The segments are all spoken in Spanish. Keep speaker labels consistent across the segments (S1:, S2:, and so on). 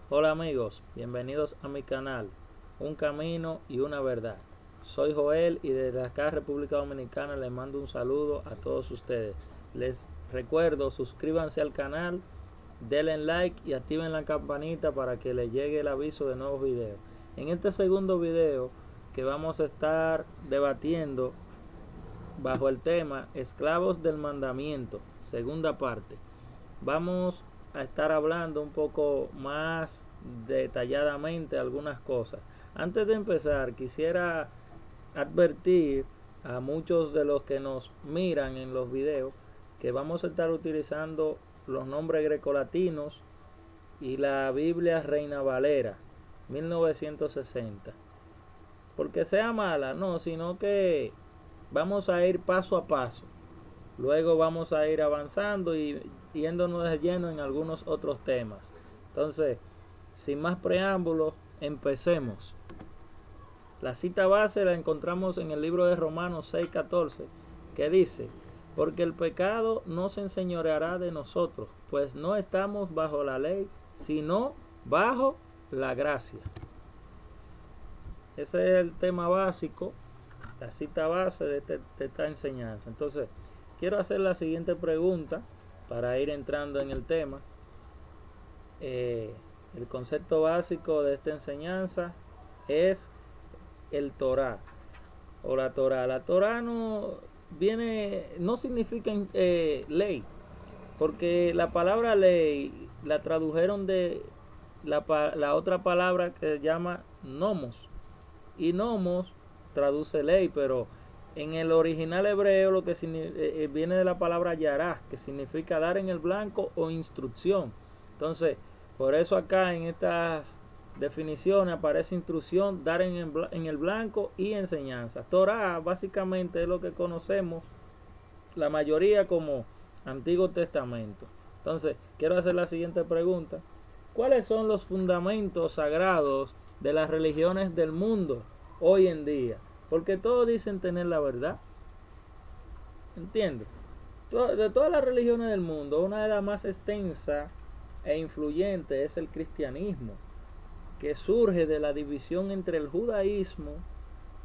S1: Hola amigos, bienvenidos a mi canal, Un Camino y una Verdad. Soy Joel y desde acá República Dominicana les mando un saludo a todos ustedes. Les recuerdo, suscríbanse al canal, denle like y activen la campanita para que les llegue el aviso de nuevos videos. En este segundo video que vamos a estar debatiendo bajo el tema Esclavos del Mandamiento, segunda parte. Vamos a estar hablando un poco más detalladamente algunas cosas. Antes de empezar, quisiera advertir a muchos de los que nos miran en los videos que vamos a estar utilizando los nombres grecolatinos y la Biblia Reina Valera 1960. Porque sea mala, no, sino que vamos a ir paso a paso. Luego vamos a ir avanzando y yéndonos de lleno en algunos otros temas. Entonces, sin más preámbulos, empecemos. La cita base la encontramos en el libro de Romanos 6:14, que dice: porque el pecado no se enseñoreará de nosotros, pues no estamos bajo la ley, sino bajo la gracia. Ese es el tema básico, la cita base de esta enseñanza. Entonces, quiero hacer la siguiente pregunta para ir entrando en el tema. El concepto básico de esta enseñanza es el Torah o la Torah. La Torah no significa ley, porque la palabra ley la tradujeron de la otra palabra que se llama nomos, y nomos traduce ley, pero en el original hebreo lo que viene de la palabra yará, que significa dar en el blanco o instrucción. Entonces, por eso acá en estas definiciones aparece instrucción, dar en el blanco y enseñanza. Torah básicamente es lo que conocemos la mayoría como Antiguo Testamento. Entonces, quiero hacer la siguiente pregunta: ¿cuáles son los fundamentos sagrados de las religiones del mundo hoy en día? Porque todos dicen tener la verdad. ¿Entiendes? De todas las religiones del mundo, una de las más extensas e influyentes es el cristianismo, que surge de la división entre el judaísmo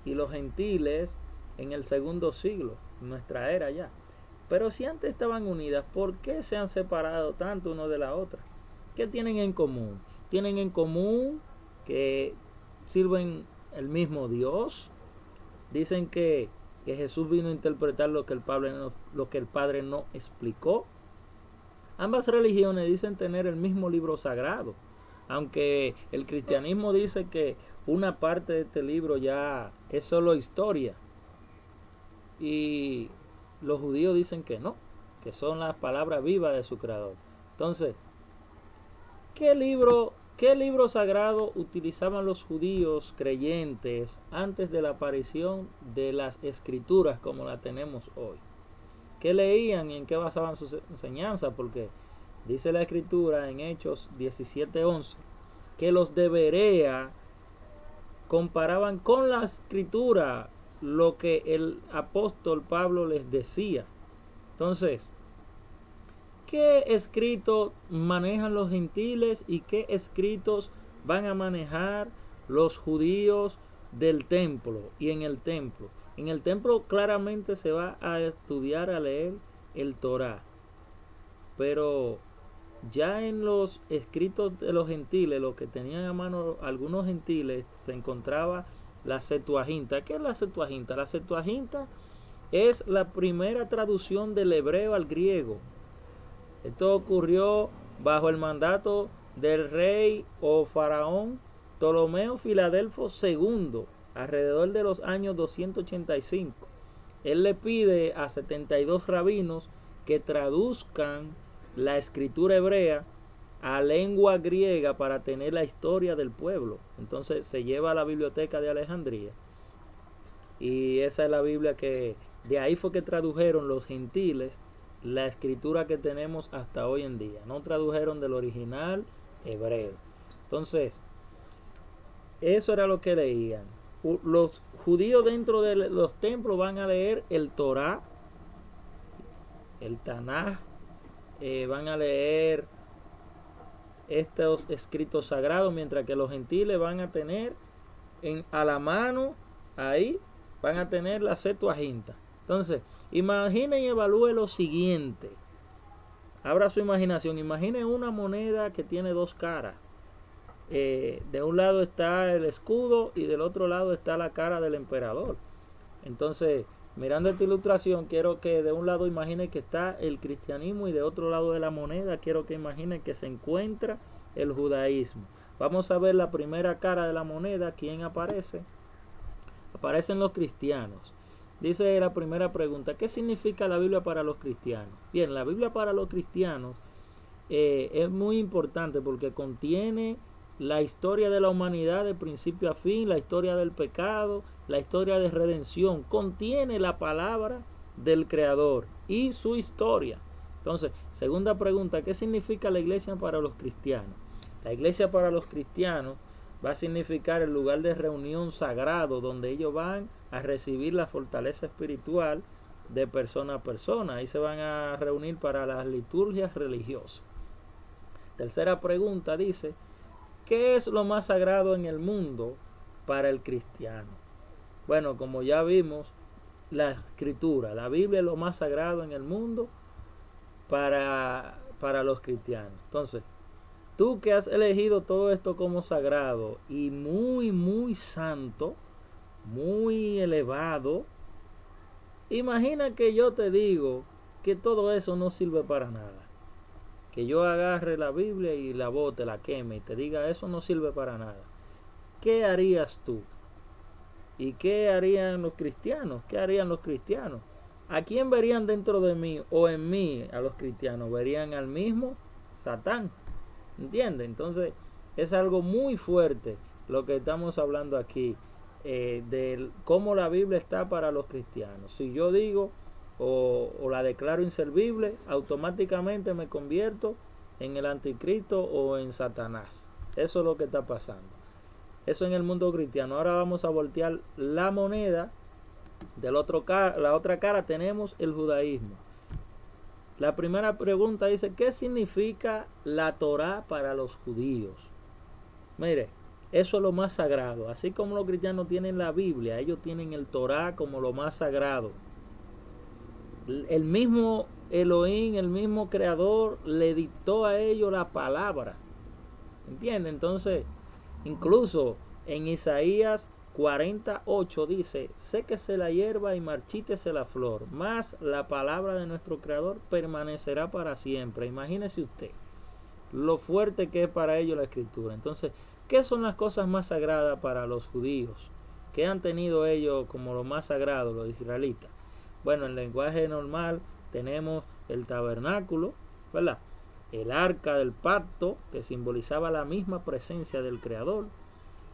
S1: y los gentiles en el segundo siglo, en nuestra era ya. Pero si antes estaban unidas, ¿por qué se han separado tanto uno de la otra? ¿Qué tienen en común? Tienen en común que sirven el mismo Dios. Dicen que Jesús vino a interpretar lo que el Padre no explicó. Ambas religiones dicen tener el mismo libro sagrado, aunque el cristianismo dice que una parte de este libro ya es solo historia, y los judíos dicen que no, que son las palabras vivas de su creador. Entonces, ¿qué libro sagrado utilizaban los judíos creyentes antes de la aparición de las escrituras como la tenemos hoy? ¿Qué leían y en qué basaban sus enseñanzas? Porque dice la escritura en Hechos 17:11 que los de Berea comparaban con la escritura lo que el apóstol Pablo les decía. Entonces, ¿qué escritos manejan los gentiles y qué escritos van a manejar los judíos del templo y en el templo? En el templo claramente se va a estudiar, a leer el Torah, pero ya en los escritos de los gentiles, lo que tenían a mano algunos gentiles, se encontraba la Septuaginta. ¿Qué es la Septuaginta? La Septuaginta es la primera traducción del hebreo al griego. Esto ocurrió bajo el mandato del rey o faraón Ptolomeo Filadelfo II, alrededor de los años 285. Él le pide a 72 rabinos que traduzcan la escritura hebrea a lengua griega para tener la historia del pueblo. Entonces se lleva a la biblioteca de Alejandría, y esa es la Biblia que de ahí fue que tradujeron los gentiles la escritura que tenemos hasta hoy en día. No tradujeron del original hebreo. Entonces, eso era lo que leían. Los judíos dentro de los templos van a leer el Torah, el Tanaj, van a leer estos escritos sagrados, mientras que los gentiles van a tener a la mano, ahí, van a tener la Septuaginta. Entonces, imaginen y evalúen lo siguiente. Abra su imaginación. Imaginen una moneda que tiene dos caras. De un lado está el escudo y del otro lado está la cara del emperador. Entonces, mirando esta ilustración, quiero que de un lado imagine que está el cristianismo y de otro lado de la moneda quiero que imagine que se encuentra el judaísmo. Vamos a ver la primera cara de la moneda. ¿Quién aparece? Aparecen los cristianos. Dice la primera pregunta: ¿qué significa la Biblia para los cristianos? Bien, la Biblia para los cristianos es muy importante porque contiene la historia de la humanidad de principio a fin, la historia del pecado, la historia de redención. Contiene la palabra del Creador y su historia. Entonces, segunda pregunta: ¿qué significa la iglesia para los cristianos? La iglesia para los cristianos va a significar el lugar de reunión sagrado donde ellos van a recibir la fortaleza espiritual de persona a persona. Ahí se van a reunir para las liturgias religiosas. Tercera pregunta dice: ¿qué es lo más sagrado en el mundo para el cristiano? Bueno, como ya vimos, la escritura, la Biblia es lo más sagrado en el mundo para los cristianos. Entonces, tú que has elegido todo esto como sagrado y muy, muy santo, muy elevado, imagina que yo te digo que todo eso no sirve para nada. Que yo agarre la Biblia y la bote, la queme y te diga eso no sirve para nada. ¿Qué harías tú? ¿Y qué harían los cristianos? ¿Qué harían los cristianos? ¿A quién verían dentro de mí o en mí a los cristianos? ¿Verían al mismo Satán? ¿Entiendes? Entonces es algo muy fuerte lo que estamos hablando aquí, de cómo la Biblia está para los cristianos. Si yo digo o la declaro inservible, automáticamente me convierto en el anticristo o en Satanás. Eso es lo que está pasando. Eso en el mundo cristiano. Ahora vamos a voltear la moneda. La otra cara tenemos el judaísmo. La primera pregunta dice: ¿qué significa la Torá para los judíos? Mire, eso es lo más sagrado. Así como los cristianos tienen la Biblia, ellos tienen el Torá como lo más sagrado. El mismo Elohim, el mismo Creador, le dictó a ellos la palabra. ¿Entiende? Entonces, incluso en Isaías 48 dice: séquese la hierba y marchítese la flor, mas la palabra de nuestro Creador permanecerá para siempre. Imagínese usted lo fuerte que es para ellos la escritura. Entonces, ¿qué son las cosas más sagradas para los judíos? ¿Qué han tenido ellos como lo más sagrado, los israelitas? Bueno, en lenguaje normal tenemos el tabernáculo, ¿verdad? El arca del pacto, que simbolizaba la misma presencia del Creador.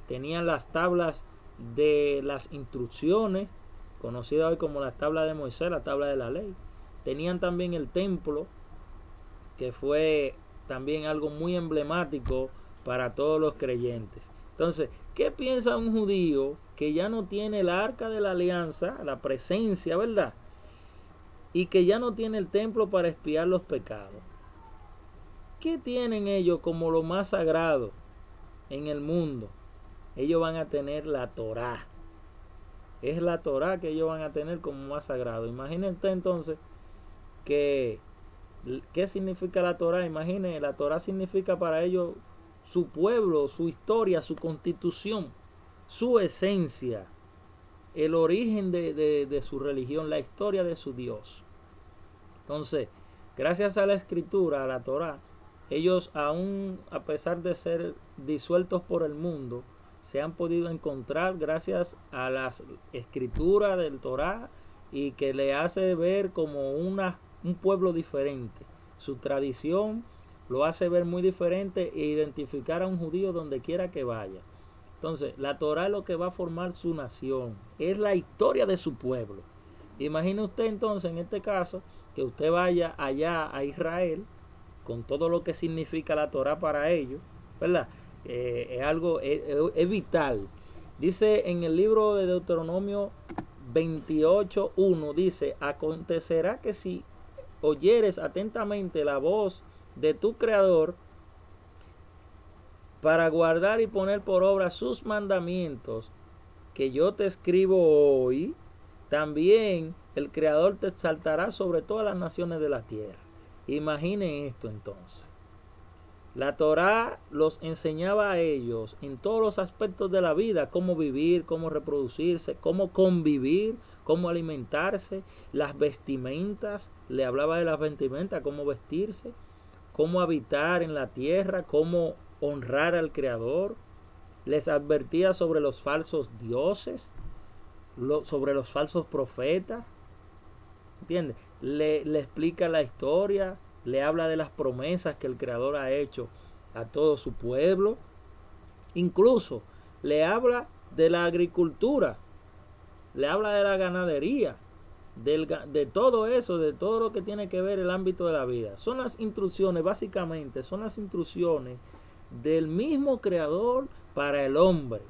S1: Tenían las tablas de las instrucciones, conocidas hoy como las tablas de Moisés, la tabla de la ley. Tenían también el templo, que fue también algo muy emblemático para todos los creyentes. Entonces, ¿qué piensa un judío que ya no tiene el arca de la alianza, la presencia, ¿verdad? Y que ya no tiene el templo para expiar los pecados? ¿Qué tienen ellos como lo más sagrado en el mundo? Ellos van a tener la Torá. Es la Torá que ellos van a tener como más sagrado. Imagínense entonces que ¿qué significa la Torá? Imagínense, la Torá significa para ellos su pueblo, su historia, su constitución, su esencia, el origen de su religión, la historia de su Dios. Entonces, gracias a la escritura, a la Torá, ellos aún, a pesar de ser disueltos por el mundo, se han podido encontrar gracias a las escrituras del Torá, y que le hace ver como un pueblo diferente. Su tradición lo hace ver muy diferente e identificar a un judío donde quiera que vaya. Entonces, la Torá es lo que va a formar su nación, es la historia de su pueblo. Imagine usted entonces, en este caso, que usted vaya allá a Israel, con todo lo que significa la Torá para ellos, ¿verdad? Es algo, es vital. Dice en el libro de Deuteronomio 28:1, dice: acontecerá que si oyeres atentamente la voz de tu Creador para guardar y poner por obra sus mandamientos que yo te escribo hoy, también el Creador te exaltará sobre todas las naciones de la tierra. Imaginen esto entonces. La Torá los enseñaba a ellos en todos los aspectos de la vida, cómo vivir, cómo reproducirse, cómo convivir, cómo alimentarse, las vestimentas, le hablaba de las vestimentas, cómo vestirse, cómo habitar en la tierra, cómo honrar al Creador. Les advertía sobre los falsos dioses, sobre los falsos profetas, ¿entiendes? Le explica la historia, le habla de las promesas que el Creador ha hecho a todo su pueblo. Incluso le habla de la agricultura, le habla de la ganadería, de todo eso, de todo lo que tiene que ver el ámbito de la vida. Son las instrucciones, básicamente, son las instrucciones del mismo Creador para el hombre,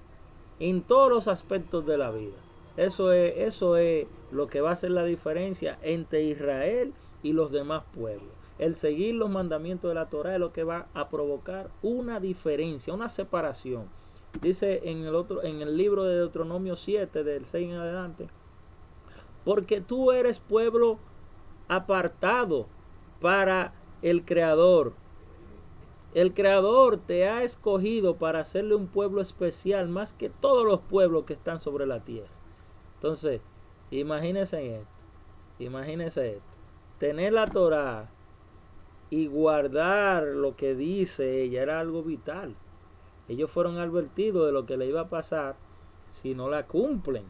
S1: en todos los aspectos de la vida. Eso es lo que va a hacer la diferencia entre Israel y los demás pueblos. El seguir los mandamientos de la Torá es lo que va a provocar una diferencia, una separación. Dice en el libro de Deuteronomio 7, del 6 en adelante, porque tú eres pueblo apartado para el Creador. El Creador te ha escogido para hacerle un pueblo especial más que todos los pueblos que están sobre la tierra. Entonces, imagínense esto. Tener la Torá y guardar lo que dice ella era algo vital. Ellos fueron advertidos de lo que le iba a pasar si no la cumplen.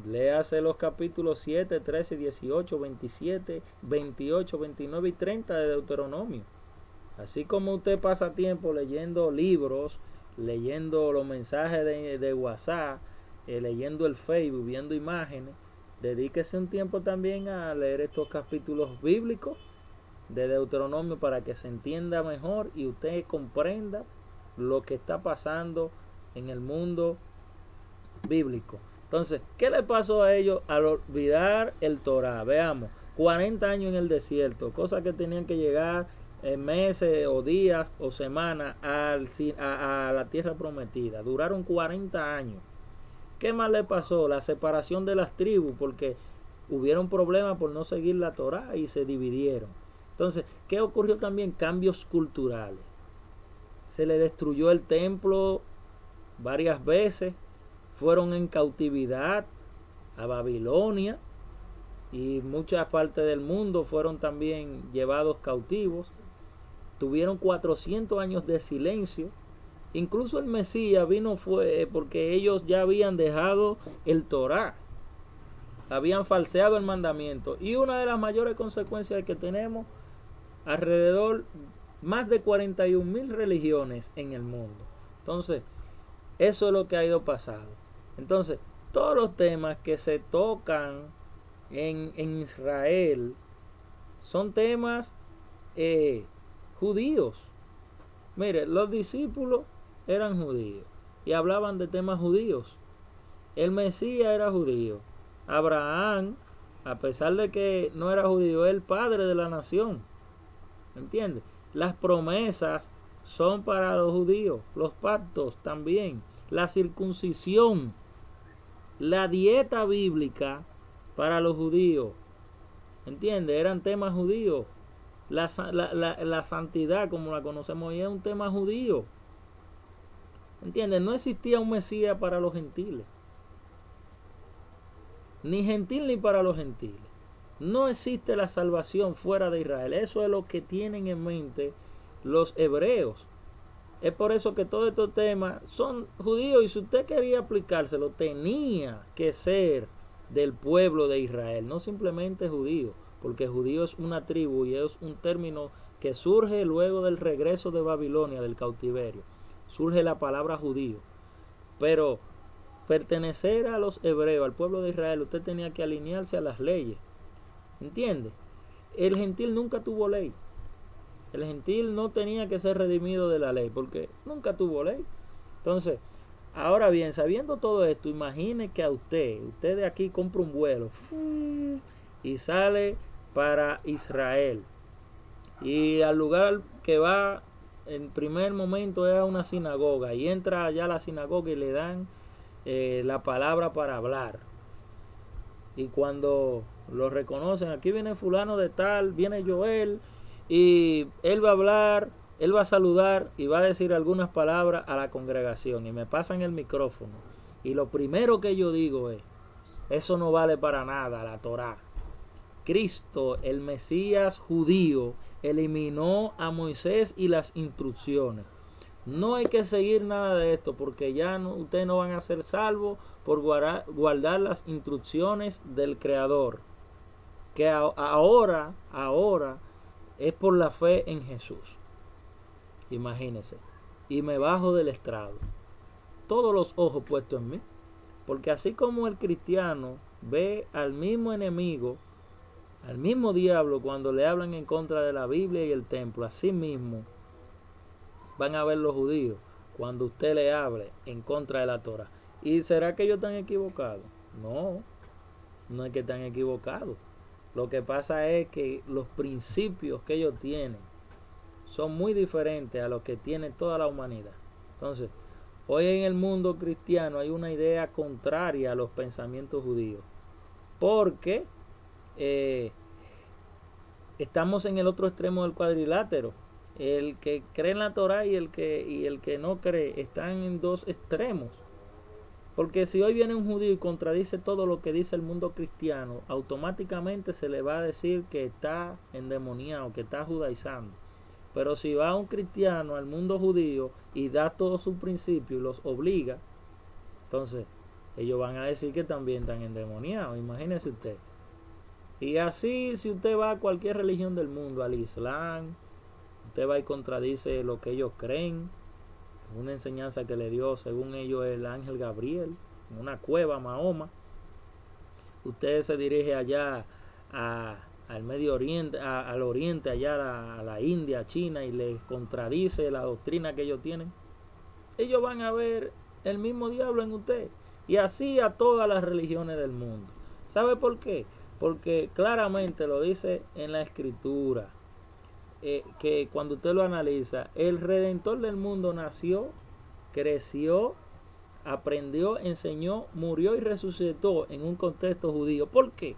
S1: Léase los capítulos 7, 13, 18, 27, 28, 29 y 30 de Deuteronomio. Así como usted pasa tiempo leyendo libros, leyendo los mensajes de WhatsApp, leyendo el Facebook, viendo imágenes, dedíquese un tiempo también a leer estos capítulos bíblicos de Deuteronomio para que se entienda mejor y usted comprenda lo que está pasando en el mundo bíblico. Entonces, ¿qué le pasó a ellos al olvidar el Torá? Veamos, 40 años en el desierto, cosas que tenían que llegar en meses o días o semanas a la tierra prometida. Duraron 40 años. ¿Qué más le pasó? La separación de las tribus, porque hubieron problemas por no seguir la Torá y se dividieron. Entonces, ¿qué ocurrió también? Cambios culturales. Se le destruyó el templo varias veces. Fueron en cautividad a Babilonia y muchas partes del mundo fueron también llevados cautivos. Tuvieron 400 años de silencio. Incluso el Mesías vino fue porque ellos ya habían dejado el Torá, habían falseado el mandamiento. Y una de las mayores consecuencias que tenemos, alrededor más de 41,000 religiones en el mundo. Entonces, eso es lo que ha ido pasando. Entonces, todos los temas que se tocan en Israel son temas judíos. Mire, los discípulos eran judíos y hablaban de temas judíos. El Mesías era judío. Abraham, a pesar de que no era judío, es el padre de la nación. ¿Entiendes? Las promesas son para los judíos, los pactos también, la circuncisión, la dieta bíblica para los judíos. ¿Entiendes? Eran temas judíos. La santidad, como la conocemos hoy, es un tema judío. ¿Entiendes? No existía un Mesías para los gentiles. Ni gentil ni para los gentiles. No existe la salvación fuera de Israel. Eso es lo que tienen en mente los hebreos. Es por eso que todos estos temas son judíos y si usted quería aplicárselo, tenía que ser del pueblo de Israel, no simplemente judío, porque judío es una tribu y es un término que surge luego del regreso de Babilonia, del cautiverio. Surge la palabra judío. Pero pertenecer a los hebreos, al pueblo de Israel, usted tenía que alinearse a las leyes. ¿Entiende? El gentil nunca tuvo ley. El gentil no tenía que ser redimido de la ley, porque nunca tuvo ley. Entonces, ahora bien, sabiendo todo esto, imagine que a usted de aquí compra un vuelo y sale para Israel. Y al lugar que va, en primer momento es a una sinagoga y entra allá a la sinagoga y le dan la palabra para hablar. Y cuando lo reconocen, aquí viene fulano de tal, viene Joel, y él va a hablar, él va a saludar y va a decir algunas palabras a la congregación. Y me pasan el micrófono. Y lo primero que yo digo es, eso no vale para nada, la Torá. Cristo, el Mesías judío, eliminó a Moisés y las instrucciones. No hay que seguir nada de esto porque ya no, ustedes no van a ser salvos por guardar las instrucciones del Creador. Que ahora es por la fe en Jesús. Imagínense. Y me bajo del estrado. Todos los ojos puestos en mí. Porque así como el cristiano ve al mismo enemigo, al mismo diablo cuando le hablan en contra de la Biblia y el templo, así mismo van a ver los judíos cuando usted le hable en contra de la Torah. ¿Y será que ellos están equivocados? No, no es que están equivocados. Lo que pasa es que los principios que ellos tienen son muy diferentes a los que tiene toda la humanidad. Entonces, hoy en el mundo cristiano hay una idea contraria a los pensamientos judíos. Porque estamos en el otro extremo del cuadrilátero. El que cree en la Torah y el que no cree están en dos extremos. Porque si hoy viene un judío y contradice todo lo que dice el mundo cristiano, automáticamente se le va a decir que está endemoniado, que está judaizando. Pero si va un cristiano al mundo judío y da todos sus principios y los obliga, entonces ellos van a decir que también están endemoniados. Imagínese usted. Y así, si usted va a cualquier religión del mundo, al Islam, usted va y contradice lo que ellos creen, una enseñanza que le dio según ellos el ángel Gabriel en una cueva a Mahoma. Usted se dirige allá al Medio Oriente, al Oriente, allá a la India, a China, y les contradice la doctrina que ellos tienen. Ellos van a ver el mismo diablo en usted. Y así a todas las religiones del mundo. ¿Sabe por qué? Porque claramente lo dice en la Escritura. Que cuando usted lo analiza, el Redentor del mundo nació, creció, aprendió, enseñó, murió y resucitó en un contexto judío. ¿Por qué?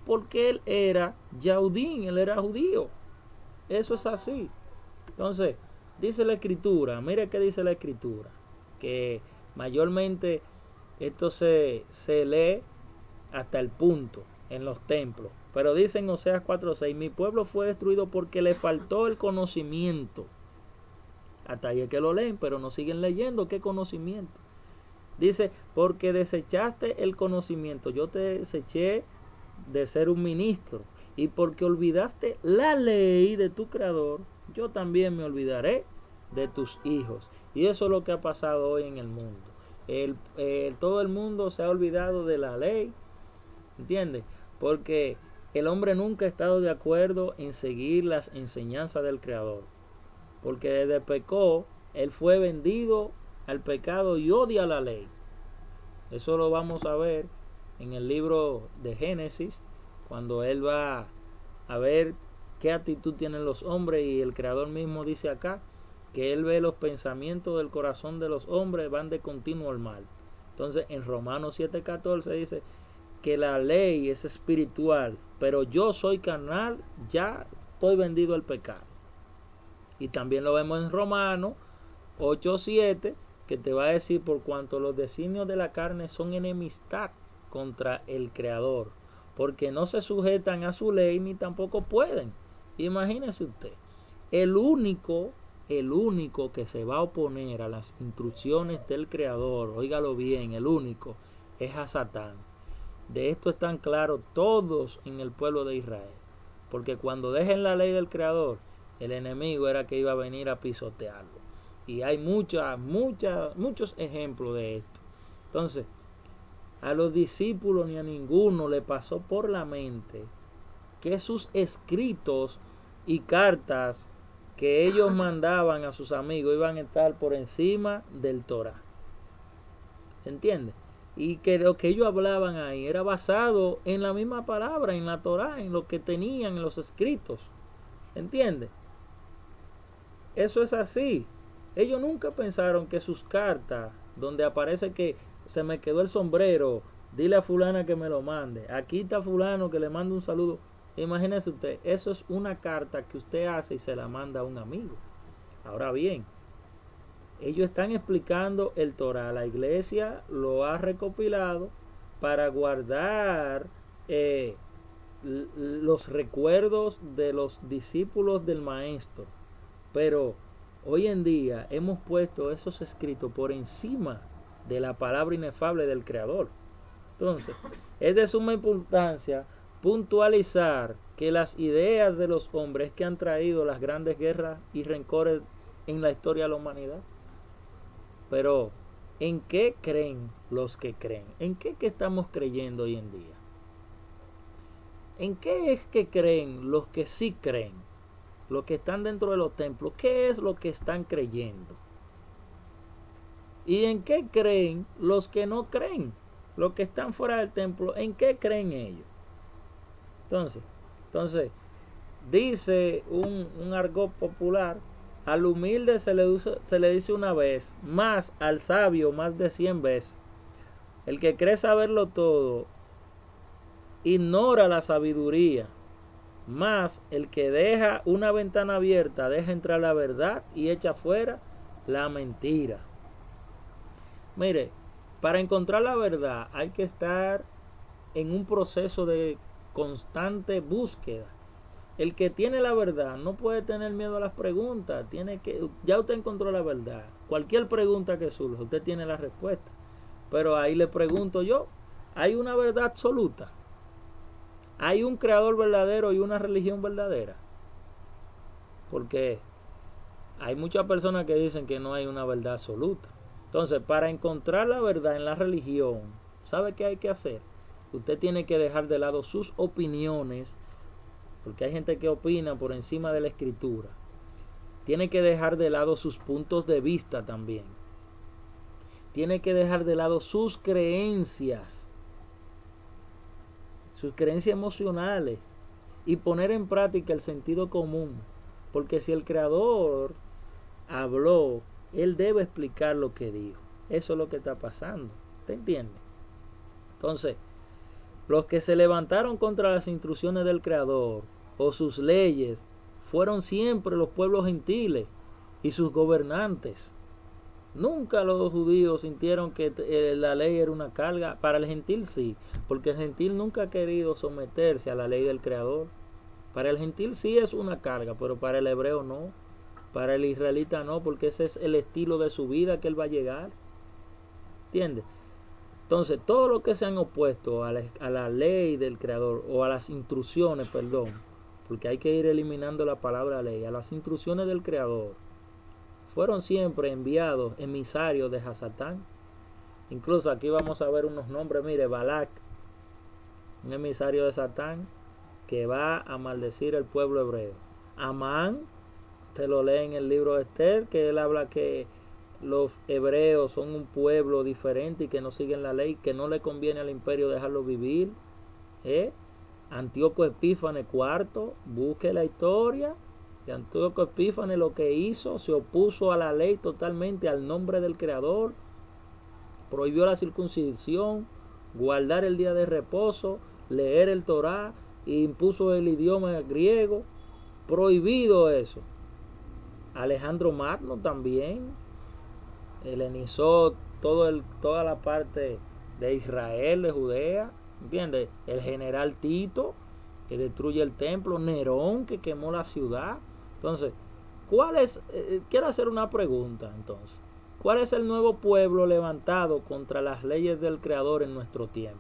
S1: Porque él era Yaudín, él era judío. Eso es así. Entonces, dice la Escritura, mire qué dice la Escritura, que mayormente esto se lee hasta el punto en los templos. Pero dice en Oseas 4:6, mi pueblo fue destruido porque le faltó el conocimiento. Hasta ahí es que lo leen, pero no siguen leyendo. ¿Qué conocimiento? Dice, porque desechaste el conocimiento, yo te deseché de ser un ministro. Y porque olvidaste la ley de tu creador, yo también me olvidaré de tus hijos. Y eso es lo que ha pasado hoy en el mundo. Todo el mundo se ha olvidado de la ley. ¿Entiendes? Porque el hombre nunca ha estado de acuerdo en seguir las enseñanzas del Creador. Porque desde pecó, él fue vendido al pecado y odia la ley. Eso lo vamos a ver en el libro de Génesis, cuando él va a ver qué actitud tienen los hombres, y el Creador mismo dice acá que él ve los pensamientos del corazón de los hombres van de continuo al mal. Entonces en Romanos 7:14 dice que la ley es espiritual, pero yo soy carnal, ya estoy vendido al pecado. Y también lo vemos en Romanos 8:7, que te va a decir, por cuanto los designios de la carne son enemistad contra el Creador, porque no se sujetan a su ley ni tampoco pueden. Imagínese usted, el único que se va a oponer a las instrucciones del Creador, óigalo bien, el único es a Satán. De esto están claros todos en el pueblo de Israel, porque cuando dejen la ley del Creador, el enemigo era que iba a venir a pisotearlo. Y hay muchos ejemplos de esto. Entonces, a los discípulos ni a ninguno le pasó por la mente que sus escritos y cartas que ellos mandaban a sus amigos iban a estar por encima del Torah. ¿Se entiende? Y que lo que ellos hablaban ahí era basado en la misma palabra, en la Torah, en lo que tenían en los escritos. ¿Entiende? eso es así. Ellos nunca pensaron que sus cartas, donde aparece que se me quedó el sombrero, dile a fulana que me lo mande, aquí está fulano que le manda un saludo. Imagínese usted, eso es una carta que usted hace y se la manda a un amigo. Ahora bien, ellos están explicando el Torah. La iglesia lo ha recopilado para guardar los recuerdos de los discípulos del maestro. Pero hoy en día hemos puesto esos escritos por encima de la palabra inefable del Creador. Entonces, es de suma importancia puntualizar que las ideas de los hombres que han traído las grandes guerras y rencores en la historia de la humanidad. Pero, ¿en qué creen los que creen? ¿En qué estamos creyendo hoy en día? ¿En qué es que creen los que sí creen? Los que están dentro de los templos, ¿qué es lo que están creyendo? ¿Y en qué creen los que no creen? Los que están fuera del templo, ¿en qué creen ellos? Entonces dice un argot popular: al humilde se le dice una vez, más al sabio más de 100 veces. El que cree saberlo todo ignora la sabiduría, más el que deja una ventana abierta deja entrar la verdad y echa fuera la mentira. Mire, para encontrar la verdad hay que estar en un proceso de constante búsqueda. El que tiene la verdad no puede tener miedo a las preguntas. Ya usted encontró la verdad. Cualquier pregunta que surja, usted tiene la respuesta. Pero ahí le pregunto yo, ¿hay una verdad absoluta? ¿Hay un creador verdadero y una religión verdadera? Porque hay muchas personas que dicen que no hay una verdad absoluta. Entonces, para encontrar la verdad en la religión, ¿sabe qué hay que hacer? Usted tiene que dejar de lado sus opiniones, porque hay gente que opina por encima de la escritura. Tiene que dejar de lado sus puntos de vista también. Tiene que dejar de lado sus creencias emocionales, y poner en práctica el sentido común. Porque si el Creador habló, Él debe explicar lo que dijo. Eso es lo que está pasando. ¿Te entiende? Entonces, los que se levantaron contra las instrucciones del Creador o sus leyes fueron siempre los pueblos gentiles y sus gobernantes. Nunca los judíos sintieron que la ley era una carga. Para el gentil sí, porque el gentil nunca ha querido someterse a la ley del Creador. Para el gentil sí es una carga, pero para el hebreo no. Para el israelita no, porque ese es el estilo de su vida que él va a llegar. ¿Entiendes? Entonces, todo lo que se han opuesto a la ley del Creador, o a las instrucciones, perdón, porque hay que ir eliminando la palabra ley, a las instrucciones del Creador, fueron siempre enviados emisarios de Hasatán. Incluso aquí vamos a ver unos nombres. Mire, Balac, un emisario de Satán que va a maldecir al pueblo hebreo. Amán, te lo lee en el libro de Esther, que él habla que los hebreos son un pueblo diferente y que no siguen la ley, que no le conviene al imperio dejarlo vivir. Antíoco Epífanes IV, busque la historia de Antíoco Epífanes. Lo que hizo, se opuso a la ley totalmente, al nombre del Creador, prohibió la circuncisión, guardar el día de reposo, leer el Torá, e impuso el idioma griego. Prohibido eso. Alejandro Magno también helenizó toda la parte de Israel, de Judea, ¿entiendes? El general Tito, que destruye el templo. Nerón, que quemó la ciudad. Entonces, quiero hacer una pregunta entonces. ¿Cuál es el nuevo pueblo levantado contra las leyes del Creador en nuestro tiempo?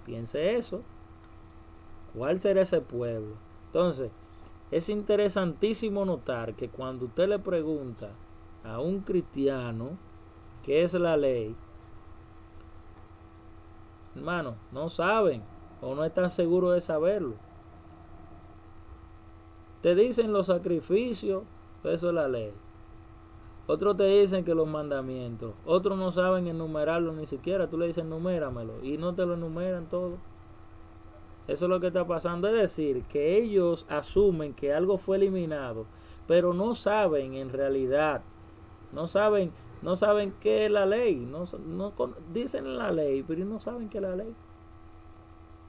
S1: Piense eso. ¿Cuál será ese pueblo? Entonces, es interesantísimo notar que cuando usted le pregunta a un cristiano qué es la ley, hermano, no saben o no están seguros de saberlo. Te dicen los sacrificios, eso es la ley. Otros te dicen que los mandamientos. Otros no saben enumerarlo ni siquiera. Tú le dices enuméramelo y no te lo enumeran todo. Eso es lo que está pasando. Es decir, que ellos asumen que algo fue eliminado, pero no saben en realidad, no saben qué es la ley, dicen la ley, pero no saben qué es la ley.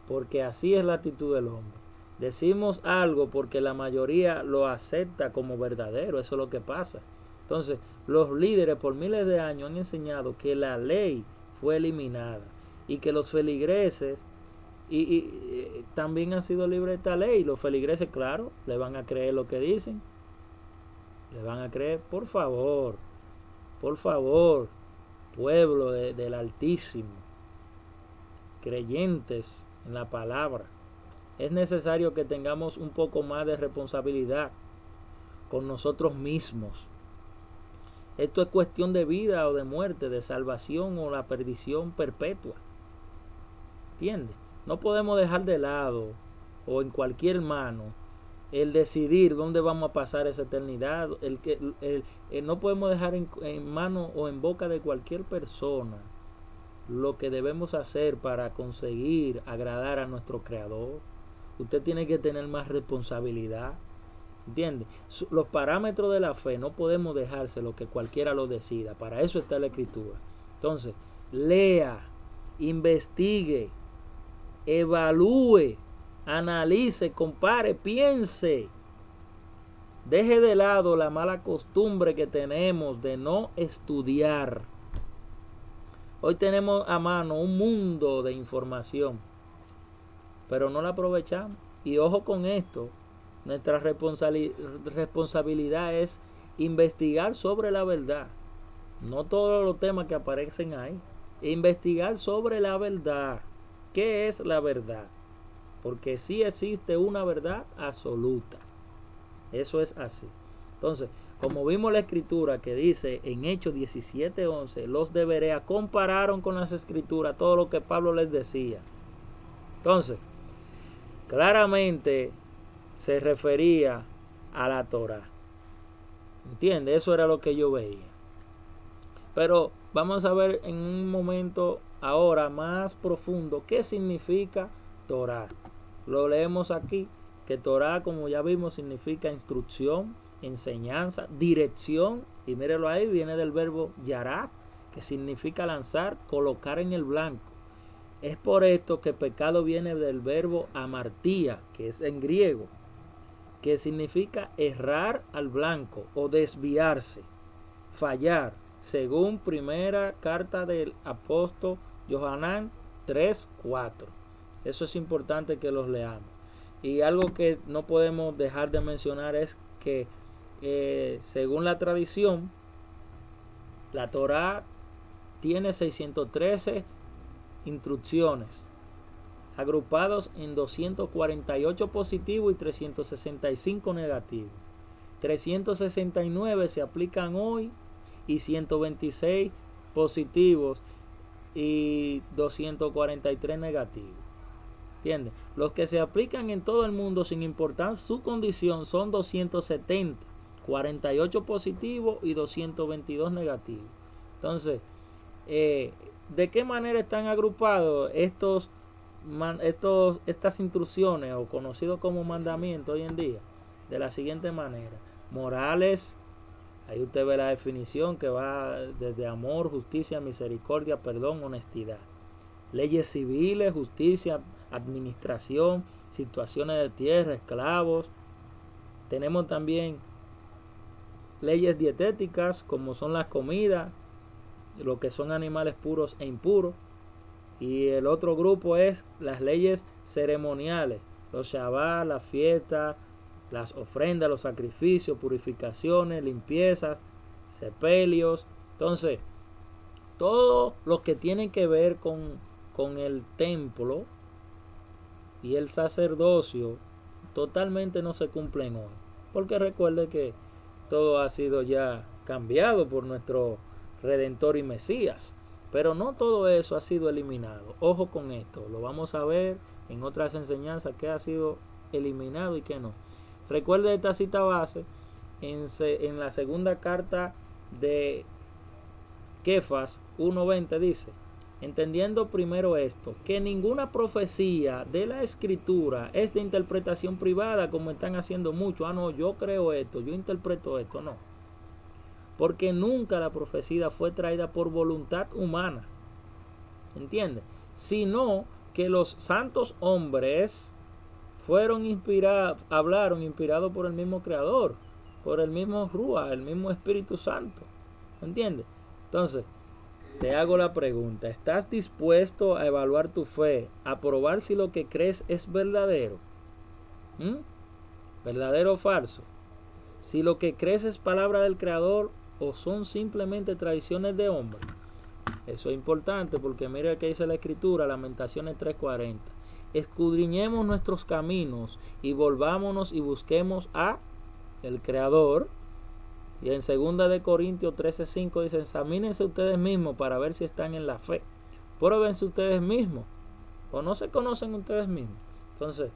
S1: Porque así es la actitud del hombre. Decimos algo porque la mayoría lo acepta como verdadero, eso es lo que pasa. Entonces, los líderes por miles de años han enseñado que la ley fue eliminada y que los feligreses y también han sido libres de esta ley. Los feligreses, claro, le van a creer lo que dicen. Le van a creer, por favor, pueblo del Altísimo, creyentes en la palabra. Es necesario que tengamos un poco más de responsabilidad con nosotros mismos. Esto es cuestión de vida o de muerte, de salvación o la perdición perpetua. ¿Entiendes? No podemos dejar de lado o en cualquier mano el decidir dónde vamos a pasar esa eternidad. No podemos dejar en mano o en boca de cualquier persona lo que debemos hacer para conseguir agradar a nuestro Creador. Usted tiene que tener más responsabilidad. ¿Entiende? Los parámetros de la fe no podemos dejárselo que cualquiera lo decida. Para eso está la Escritura. Entonces, lea, investigue, evalúe, analice, compare, piense. Deje de lado la mala costumbre que tenemos de no estudiar. Hoy tenemos a mano un mundo de información, pero no la aprovechamos. Y ojo con esto, nuestra responsabilidad es investigar sobre la verdad. No todos los temas que aparecen ahí. Investigar sobre la verdad. ¿Qué es la verdad? Porque sí existe una verdad absoluta. Eso es así. Entonces, como vimos la escritura que dice en Hechos 17:11, los de Berea compararon con las escrituras todo lo que Pablo les decía. Entonces, claramente se refería a la Torá. ¿Entiendes? Eso era lo que yo veía. Pero vamos a ver en un momento ahora más profundo qué significa Torá. Lo leemos aquí, que Torá, como ya vimos, significa instrucción, enseñanza, dirección, y mírelo ahí, viene del verbo yarat, que significa lanzar, colocar en el blanco. Es por esto que pecado viene del verbo amartía, que es en griego, que significa errar al blanco o desviarse, fallar, según primera carta del apóstol Yohanan 3:4. Eso es importante que los leamos. Y algo que no podemos dejar de mencionar es que según la tradición, la Torá tiene 613 instrucciones, agrupados en 248 positivos y 365 negativos. 369 se aplican hoy y 126 positivos y 243 negativos. ¿Entiendes? Los que se aplican en todo el mundo sin importar su condición son 270, 48 positivos y 222 negativos. Entonces, ¿de qué manera están agrupados estas instrucciones o conocidos como mandamientos hoy en día? De la siguiente manera: morales, ahí usted ve la definición que va desde amor, justicia, misericordia, perdón, honestidad. Leyes civiles, justicia, administración, situaciones de tierra, esclavos. Tenemos también leyes dietéticas, como son las comidas, lo que son animales puros e impuros. Y el otro grupo es las leyes ceremoniales, los Shabbat, las fiestas, las ofrendas, los sacrificios, purificaciones, limpiezas, sepelios. Entonces, todo lo que tiene que ver con el templo y el sacerdocio totalmente no se cumplen hoy, porque recuerde que todo ha sido ya cambiado por nuestro Redentor y Mesías, pero no todo eso ha sido eliminado. Ojo con esto, lo vamos a ver en otras enseñanzas que ha sido eliminado y que no. Recuerde esta cita base en la segunda carta de Kefas 1:20, dice: entendiendo primero esto, que ninguna profecía de la escritura es de interpretación privada como están haciendo muchos. Ah, no, yo creo esto, yo interpreto esto, no. Porque nunca la profecía fue traída por voluntad humana, ¿entiendes? Sino que los santos hombres fueron hablaron inspirados por el mismo Creador, por el mismo Ruach, el mismo Espíritu Santo, ¿entiendes? Entonces, te hago la pregunta, ¿estás dispuesto a evaluar tu fe, a probar si lo que crees es verdadero? ¿Verdadero o falso? Si lo que crees es palabra del Creador o son simplemente tradiciones de hombre. Eso es importante porque mira que dice la Escritura, Lamentaciones 3:40. Escudriñemos nuestros caminos y volvámonos y busquemos a el Creador. Y en 2 de Corintios 13:5 dice, examínense ustedes mismos para ver si están en la fe. Pruébense ustedes mismos. O no se conocen ustedes mismos. Entonces,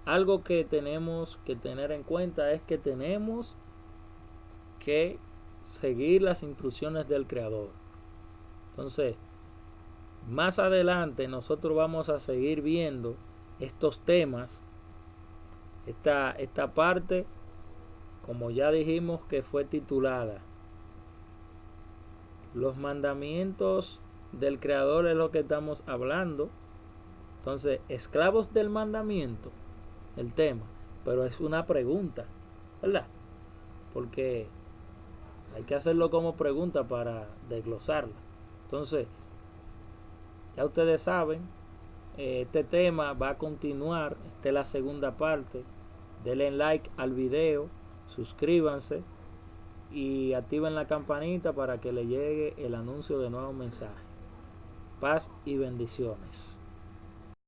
S1: algo que tenemos que tener en cuenta es que tenemos que seguir las instrucciones del Creador. Entonces, más adelante nosotros vamos a seguir viendo estos temas. Esta parte, como ya dijimos, que fue titulada Los mandamientos del Creador, es lo que estamos hablando. Entonces, esclavos del mandamiento, el tema, pero es una pregunta, ¿verdad? Porque hay que hacerlo como pregunta para desglosarla. Entonces, ya ustedes saben, este tema va a continuar. Esta es la segunda parte. Denle like al video, suscríbanse y activen la campanita para que le llegue el anuncio de nuevos mensajes. Paz y bendiciones.